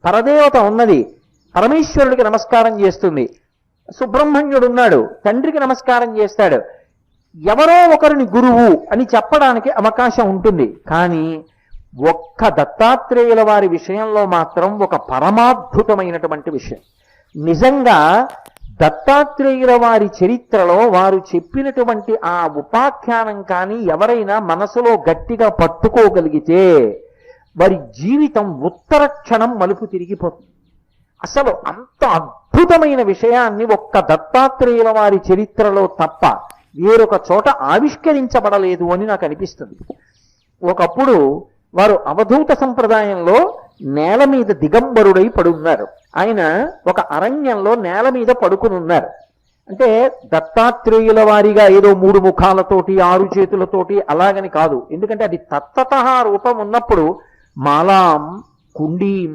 పరదేవత ఉన్నది, పరమేశ్వరుడికి నమస్కారం చేస్తుంది. సుబ్రహ్మణ్యుడు ఉన్నాడు, తండ్రికి నమస్కారం చేస్తాడు. ఎవరో ఒకరిని గురువు అని చెప్పడానికి అవకాశం ఉంటుంది. కానీ ఒక్క దత్తాత్రేయుల వారి విషయంలో మాత్రం ఒక పరమాద్భుతమైనటువంటి విషయం. నిజంగా దత్తాత్రేయుల వారి చరిత్రలో వారు చెప్పినటువంటి ఆ ఉపాఖ్యానం కానీ ఎవరైనా మనసులో గట్టిగా పట్టుకోగలిగితే వారి జీవితం ఉత్తర క్షణం మలుపు తిరిగిపోతుంది. అసలు అంత అద్భుతమైన విషయాన్ని ఒక్క దత్తాత్రేయుల వారి చరిత్రలో తప్ప వేరొక చోట ఆవిష్కరించబడలేదు అని నాకు అనిపిస్తుంది. ఒకప్పుడు వారు అవధూత సంప్రదాయంలో నేల మీద దిగంబరుడై పడున్నారు. ఆయన ఒక అరణ్యంలో నేల మీద పడుకుని ఉన్నారు. అంటే దత్తాత్రేయుల వారిగా ఏదో 3 ముఖాలతోటి 6 చేతులతోటి అలాగని కాదు. ఎందుకంటే అది తత్తతః రూపం ఉన్నప్పుడు మాలాం కుండీం